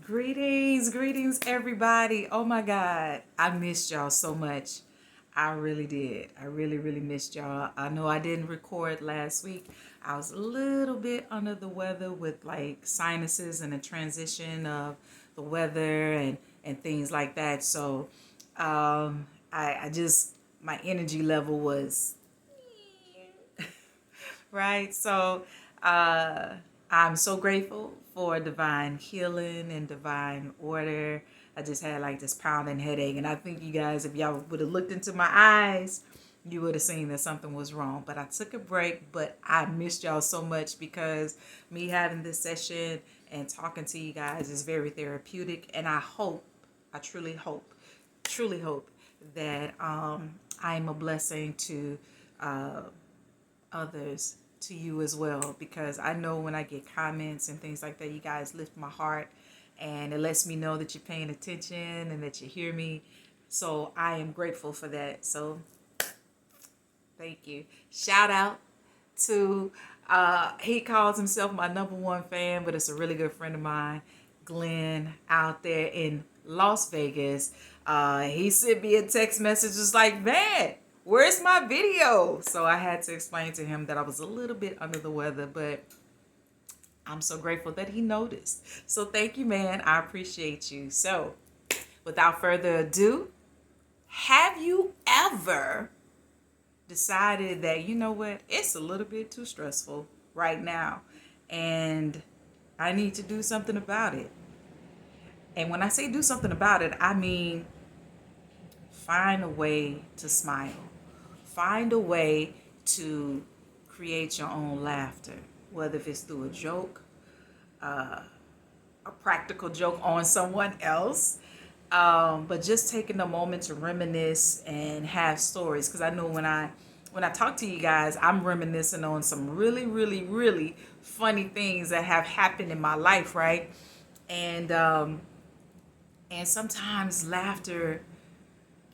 Greetings, everybody. Oh my God, I missed y'all so much. I really did. I really missed y'all. I know I didn't record last week. I was a little bit under the weather with like sinuses and a transition of the weather and things like that. So, I just my energy level was right? So uh, I'm so grateful for divine healing and divine order. I just had like this pounding headache, and I think you guys, if y'all would have looked into my eyes, you would have seen that something was wrong. But I took a break, but I missed y'all so much because me having this session and talking to you guys is very therapeutic, and I truly hope that I'm a blessing to uh, others, to you as well, because I know when I get comments and things like that, you guys lift my heart and it lets me know that you're paying attention and that you hear me. So I am grateful for that. So thank you. Shout out to he calls himself my number one fan, but it's a really good friend of mine, Glenn, out there in Las Vegas. He sent me a text message just like, man, where's my video? So I had to explain to him that I was a little bit under the weather, but I'm so grateful that he noticed. So thank you, man. I appreciate you. So without further ado, have you ever decided that, you know what, it's a little bit too stressful right now and I need to do something about it? And when I say do something about it, I mean find a way to smile, find a way to create your own laughter, whether if it's through a joke, a practical joke on someone else, but just taking a moment to reminisce and have stories. Because I know when I talk to you guys, I'm reminiscing on some really funny things that have happened in my life, right? And and sometimes laughter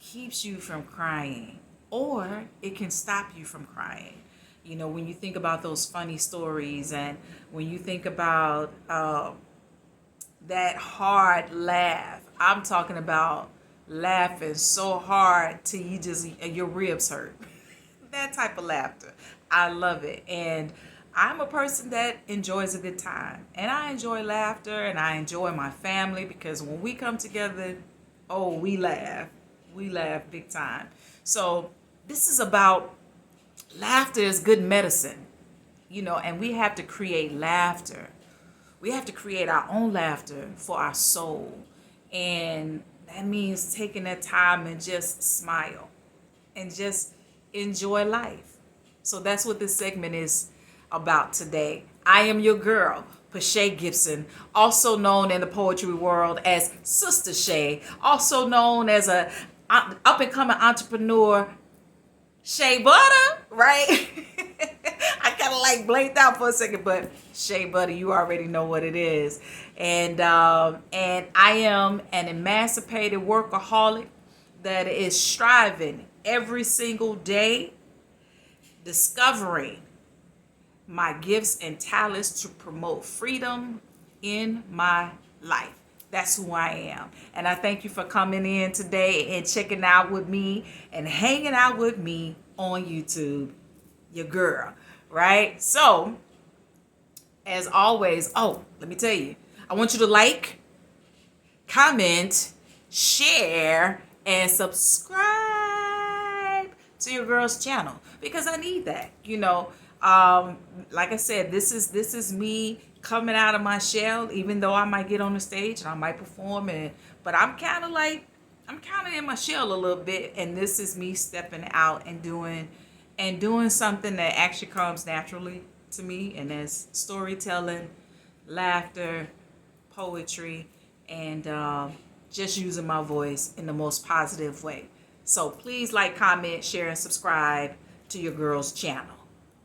keeps you from crying, or it can stop you from crying. You know, when you think about those funny stories, and when you think about that hard laugh, I'm talking about laughing so hard till you just your ribs hurt. That type of laughter, I love it. And I'm a person that enjoys a good time, and I enjoy laughter, and I enjoy my family, because when we come together, oh, we laugh big time. So this is about laughter is good medicine, you know, and we have to create laughter. We have to create our own laughter for our soul. And that means taking that time and just smile and just enjoy life. So that's what this segment is about today. I am your girl, Pashay Gibson, also known in the poetry world as Sister Shay, also known as a up and coming entrepreneur, Shea Butter, right? I kind of like blanked out for a second, but Shea Butter, you already know what it is. And I am an emancipated workaholic that is striving every single day, discovering my gifts and talents to promote freedom in my life. That's who I am. And I thank you for coming in today and checking out with me and hanging out with me on YouTube, your girl, right? So, as always, oh, let me tell you, I want you to like, comment, share, and subscribe to your girl's channel, because I need that. You know, like I said, this is me coming out of my shell. Even though I might get on the stage and I might perform, but I'm kind of in my shell a little bit, and this is me stepping out and doing something that actually comes naturally to me, and that's storytelling, laughter, poetry, and just using my voice in the most positive way. So please like, comment, share, and subscribe to your girl's channel,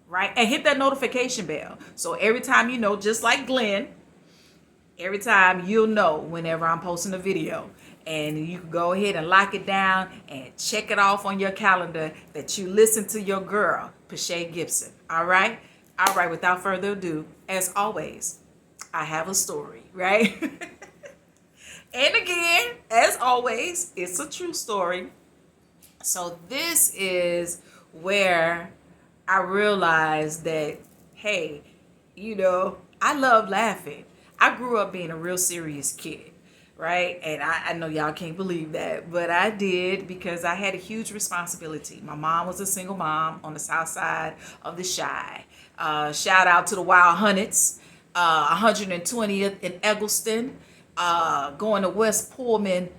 right? And hit that notification bell. So every time, you know, just like Glenn, every time you'll know whenever I'm posting a video. And you can go ahead and lock it down and check it off on your calendar that you listen to your girl, Pashay Gibson. All right? All right, without further ado, as always, I have a story, right? And again, as always, it's a true story. So this is where I realized that, hey, I love laughing. I grew up being a real serious kid, right? And I know y'all can't believe that, but I did because I had a huge responsibility. My mom was a single mom on the south side of the Chi. Shout out to the Wild Hunnets, 120th in Eggleston, going to West Pullman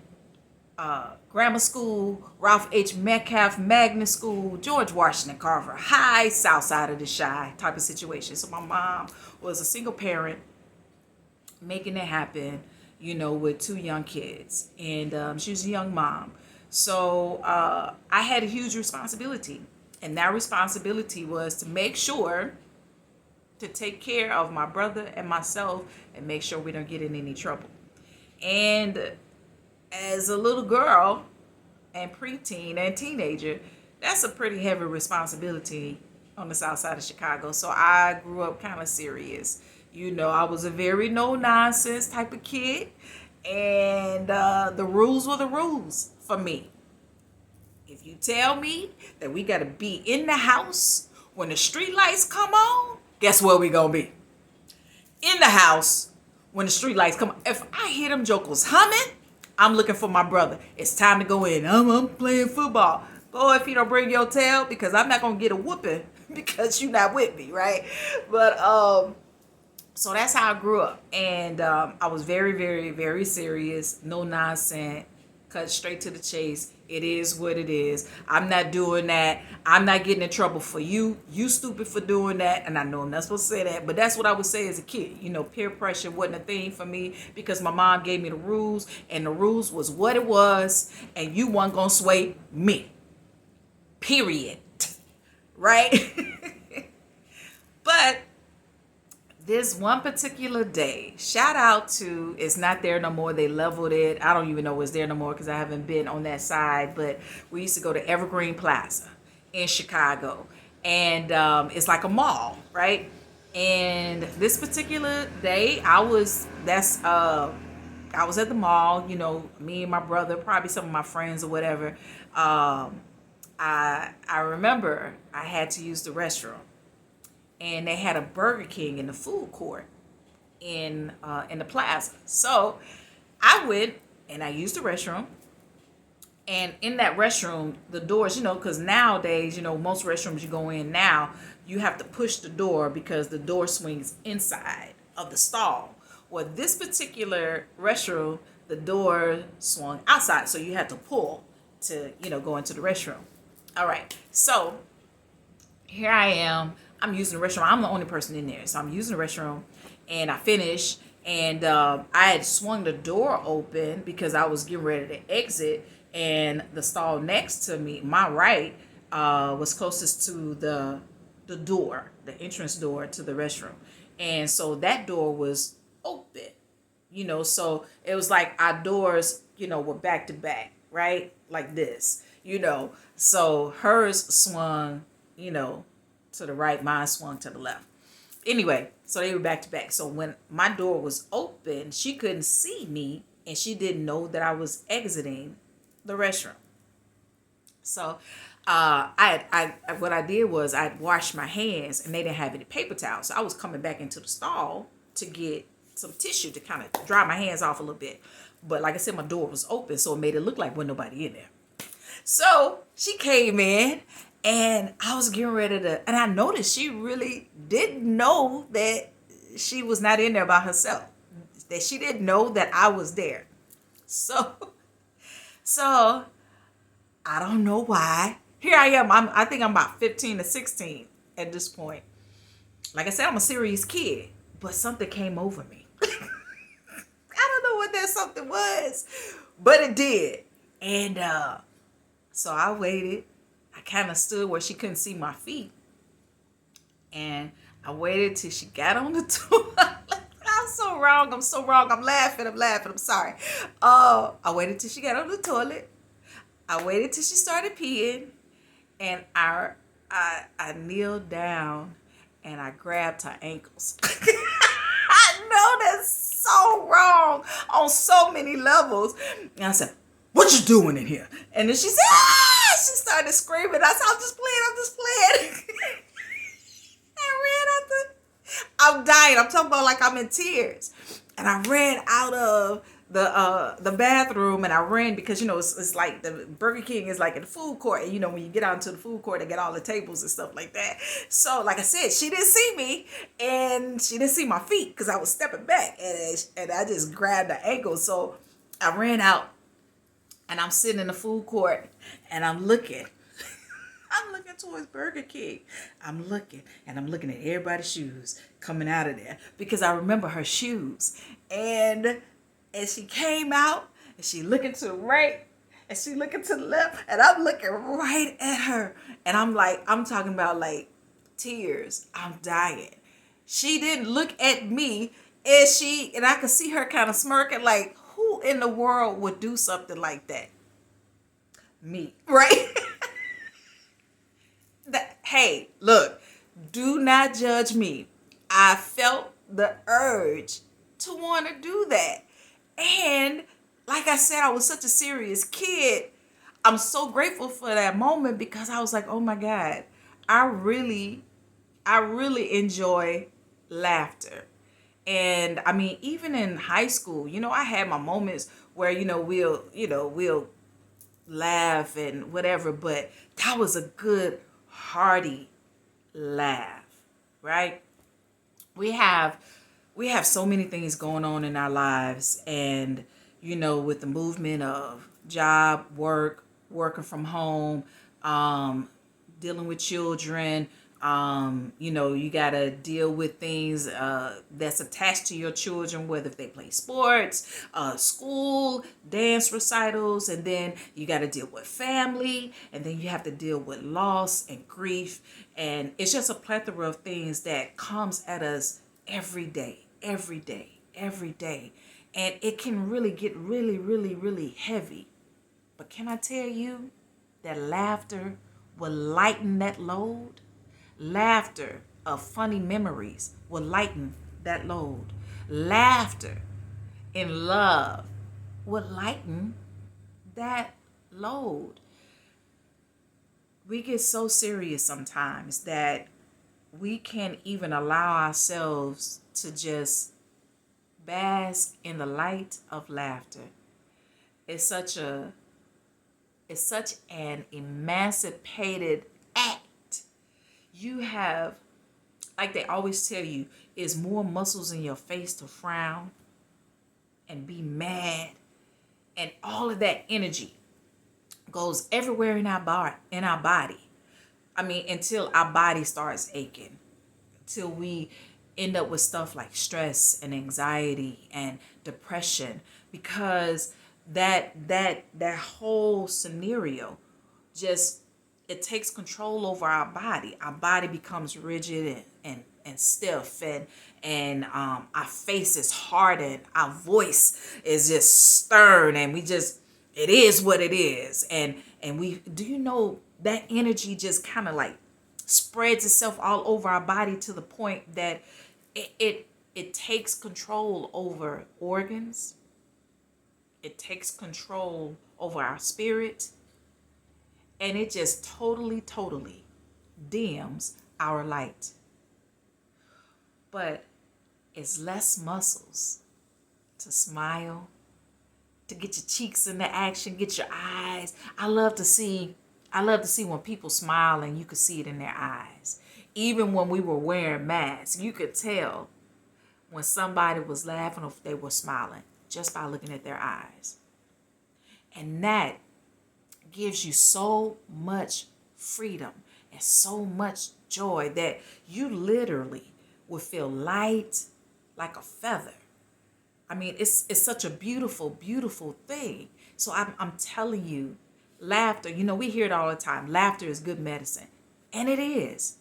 Grammar School, Ralph H. Metcalf Magnet School, George Washington Carver High, south side of the Chi type of situation. So my mom was a single parent making it happen, with two young kids. And she was a young mom. So I had a huge responsibility. And that responsibility was to make sure to take care of my brother and myself and make sure we don't get in any trouble. And as a little girl and preteen and teenager, that's a pretty heavy responsibility on the south side of Chicago. So I grew up kind of serious. I was a very no nonsense type of kid. And the rules were the rules for me. If you tell me that we got to be in the house when the street lights come on, guess where we going to be? In the house when the street lights come on. If I hear them jokers humming, I'm looking for my brother. It's time to go in. I'm playing football. Boy, if you don't bring your tail, because I'm not going to get a whooping because you're not with me, right? But, so that's how I grew up. And I was very, very, very serious. No nonsense. Cut straight to the chase. It is what it is. I'm not doing that. I'm not getting in trouble for you. You stupid for doing that. And I know I'm not supposed to say that, but that's what I would say as a kid. Peer pressure wasn't a thing for me because my mom gave me the rules, and the rules was what it was, and you weren't going to sway me. Period. Right? But this one particular day, shout out to, it's not there no more. They leveled it. I don't even know it's there no more because I haven't been on that side. But we used to go to Evergreen Plaza in Chicago. And it's like a mall, right? And this particular day, I was at the mall, me and my brother, probably some of my friends or whatever. I remember I had to use the restroom. And they had a Burger King in the food court in the plaza. So I went and I used the restroom. And in that restroom, the doors, because nowadays, most restrooms you go in now, you have to push the door because the door swings inside of the stall. Well, this particular restroom, the door swung outside. So you had to pull to, go into the restroom. All right. So here I am. I'm using the restroom. I'm the only person in there. So I'm using the restroom and I finished. And I had swung the door open because I was getting ready to exit. And the stall next to me, my right, was closest to the door, the entrance door to the restroom. And so that door was open, so it was like our doors, were back to back, right? Like this, so hers swung, to the right, mine swung to the left. Anyway, so they were back to back. So when my door was open, she couldn't see me and she didn't know that I was exiting the restroom. So what I did was I'd washed my hands and they didn't have any paper towels. So I was coming back into the stall to get some tissue to kind of dry my hands off a little bit. But like I said, my door was open, so it made it look like wasn't nobody in there. So she came in and I was getting ready to, and I noticed she really didn't know that she was not in there by herself, that she didn't know that I was there. So I don't know why. Here I am. I think I'm about 15 to 16 at this point. Like I said, I'm a serious kid, but something came over me. I don't know what that something was, but it did. And so I waited. I kind of stood where she couldn't see my feet. And I waited till she got on the toilet. I'm so wrong. I'm laughing. I'm sorry. I waited till she got on the toilet. I waited till she started peeing. And I kneeled down and I grabbed her ankles. I know that's so wrong on so many levels. And I said, what you doing in here? And then she said, ah! She started screaming. I said, I'm just playing. I ran out I'm dying. I'm talking about like I'm in tears. And I ran out of the bathroom, and I ran because it's like the Burger King is like in the food court, and when you get out into the food court they get all the tables and stuff like that. So like I said, she didn't see me, and she didn't see my feet because I was stepping back, and I just grabbed the ankle. So I ran out, and I'm sitting in the food court, and I'm looking towards Burger King. I'm looking at everybody's shoes coming out of there because I remember her shoes. And she came out, and she looking to the right, and she looking to the left, and I'm looking right at her. And I'm talking about like tears. I'm dying. She didn't look at me, and I could see her kind of smirking like, who in the world would do something like that? Me, right? Hey, look, do not judge me. I felt the urge to want to do that. And like I said, I was such a serious kid. I'm so grateful for that moment because I was like, oh my God, I really enjoy laughter. And I mean, even in high school, I had my moments where, we'll laugh and whatever, but that was a good hearty laugh, right? We have so many things going on in our lives, and with the movement of job, working from home, dealing with children, you got to deal with things that's attached to your children, whether if they play sports, school, dance recitals, and then you got to deal with family, and then you have to deal with loss and grief. And it's just a plethora of things that comes at us every day. And it can really get really, really, really heavy. But can I tell you that laughter will lighten that load? Laughter of funny memories will lighten that load. Laughter in love will lighten that load. We get so serious sometimes that we can't even allow ourselves to just bask in the light of laughter. It's such an emancipated act. You have, like they always tell you, is more muscles in your face to frown and be mad, and all of that energy goes everywhere in our body. I mean, until our body starts aching, until we end up with stuff like stress and anxiety and depression, because that whole scenario just, it takes control over our body. Our body becomes rigid and stiff, and our face is hardened. Our voice is just stern, and it is what it is. And that energy just kind of like spreads itself all over our body to the point that it takes control over organs. It takes control over our spirit. And it just totally dims our light. But it's less muscles to smile, to get your cheeks into action, get your eyes. I love to see when people smile and you could see it in their eyes. Even when we were wearing masks, you could tell when somebody was laughing or if they were smiling just by looking at their eyes. And that gives you so much freedom and so much joy that you literally will feel light like a feather. I mean, it's such a beautiful, beautiful thing. So I'm telling you, laughter, we hear it all the time. Laughter is good medicine. And it is.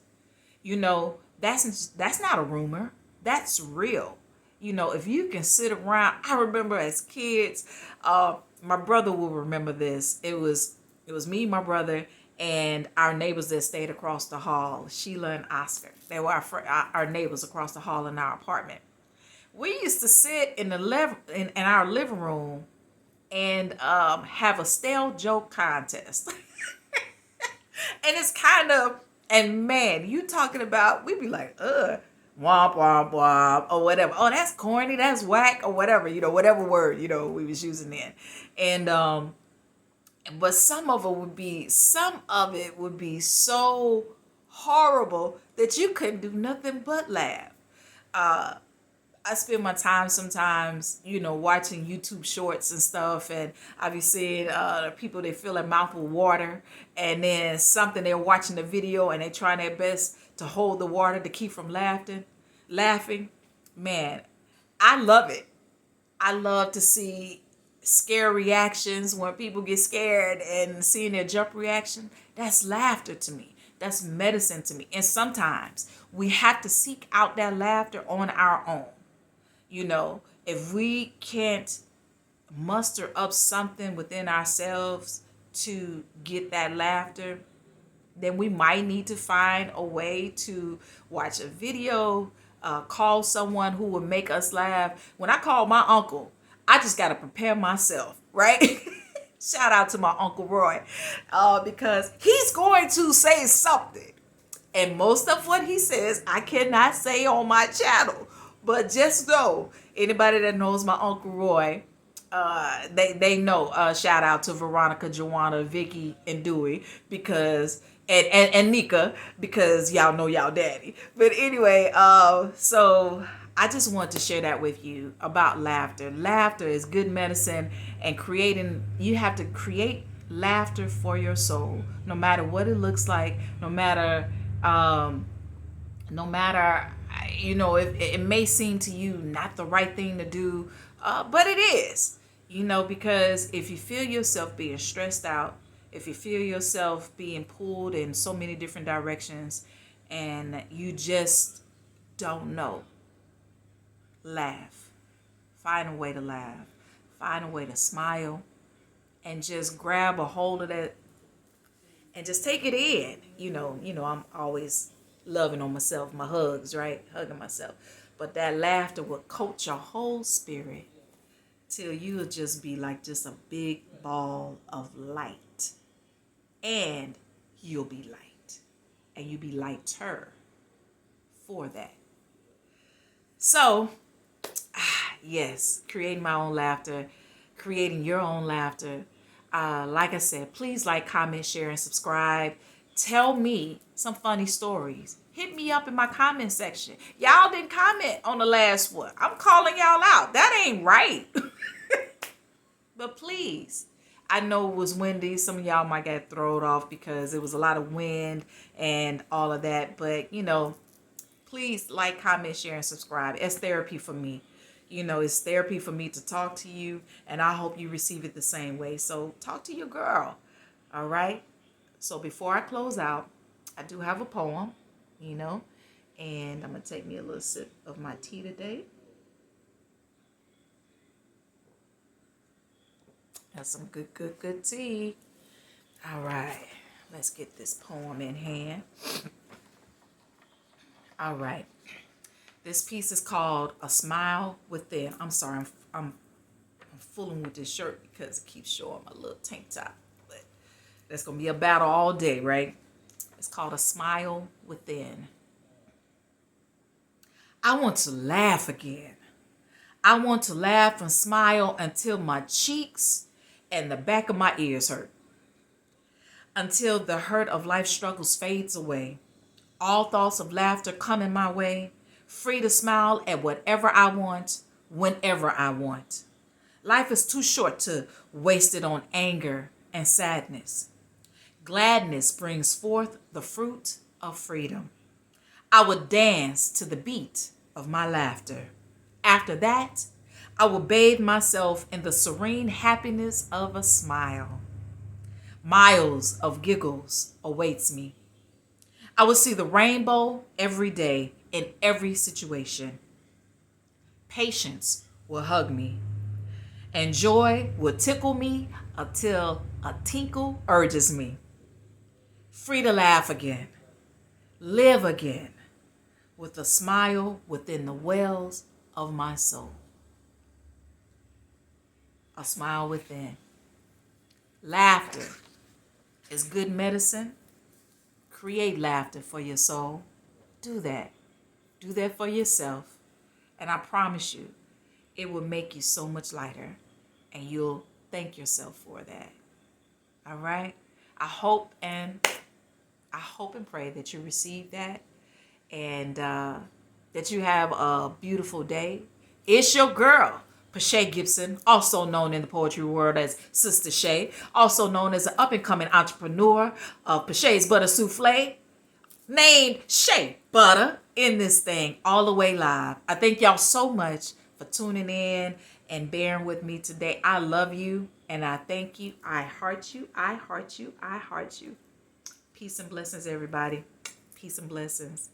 That's not a rumor. That's real. If you can sit around, I remember as kids, my brother will remember this. It was me, my brother, and our neighbors that stayed across the hall, Sheila and Oscar. They were our neighbors across the hall in our apartment. We used to sit in in our living room and have a stale joke contest. And it's kind of, and man, you talking about, we be like, womp womp womp or whatever. Oh, that's corny, that's whack or whatever, whatever word, we was using then. And but some of it would be so horrible that you couldn't do nothing but laugh. I spend my time sometimes, watching YouTube shorts and stuff, and I be seeing people, they fill their mouth with water, and then something, they're watching the video and they trying their best to hold the water to keep from laughing. Man, I love it. I love to see scare reactions when people get scared and seeing their jump reaction. That's laughter to me. That's medicine to me. And sometimes we have to seek out that laughter on our own. If we can't muster up something within ourselves to get that laughter, then we might need to find a way to watch a video, call someone who will make us laugh. When I call my uncle, I just got to prepare myself, right? Shout out to my Uncle Roy, because he's going to say something. And most of what he says, I cannot say on my channel. But just know, anybody that knows my Uncle Roy, they know. Shout out to Veronica, Joanna, Vicky, and Dewey, because and Nika, because y'all know y'all daddy. But anyway, so I just want to share that with you about laughter. Laughter is good medicine, and you have to create laughter for your soul, no matter what it looks like, no matter it may seem to you not the right thing to do, but it is, because if you feel yourself being stressed out, if you feel yourself being pulled in so many different directions and you just don't know, laugh. Find a way to laugh. Find a way to smile and just grab a hold of that and just take it in. I'm always loving on myself, my hugs, right? Hugging myself. But that laughter will coat your whole spirit till you'll just be like just a big ball of light. And you'll be light. And you'll be lighter for that. So, yes, creating my own laughter, creating your own laughter. Like I said, please like, comment, share, and subscribe. Tell me some funny stories. Hit me up in my comment section. Y'all didn't comment on the last one. I'm calling y'all out. That ain't right. But please, I know it was windy. Some of y'all might get thrown off because it was a lot of wind and all of that. But, please like, comment, share, and subscribe. It's therapy for me. It's therapy for me to talk to you. And I hope you receive it the same way. So talk to your girl. All right? So before I close out, I do have a poem, and I'm going to take me a little sip of my tea today. That's some good tea. All right, let's get this poem in hand. All right, this piece is called A Smile Within. I'm sorry, I'm fooling with this shirt because it keeps showing my little tank top. But that's going to be a battle all day, right? It's called A Smile Within. I want to laugh again. I want to laugh and smile until my cheeks and the back of my ears hurt. Until the hurt of life's struggles fades away. All thoughts of laughter coming my way. Free to smile at whatever I want, whenever I want. Life is too short to waste it on anger and sadness. Gladness brings forth the fruit of freedom. I will dance to the beat of my laughter. After that, I will bathe myself in the serene happiness of a smile. Miles of giggles awaits me. I will see the rainbow every day in every situation. Patience will hug me, and joy will tickle me until a tinkle urges me. Free to laugh again, live again, with a smile within the wells of my soul. A smile within. Laughter is good medicine. Create laughter for your soul. Do that. Do that for yourself. And I promise you, it will make you so much lighter. And you'll thank yourself for that. All right? I hope and pray that you receive that. And that you have a beautiful day. It's your girl, Pashay Gibson, also known in the poetry world as Sister Shay, also known as an up-and-coming entrepreneur of Pashay's Butter Souffle, named Shay Butter in this thing all the way live. I thank y'all so much for tuning in and bearing with me today. I love you and I thank you. I heart you. I heart you. I heart you. Peace and blessings, everybody. Peace and blessings.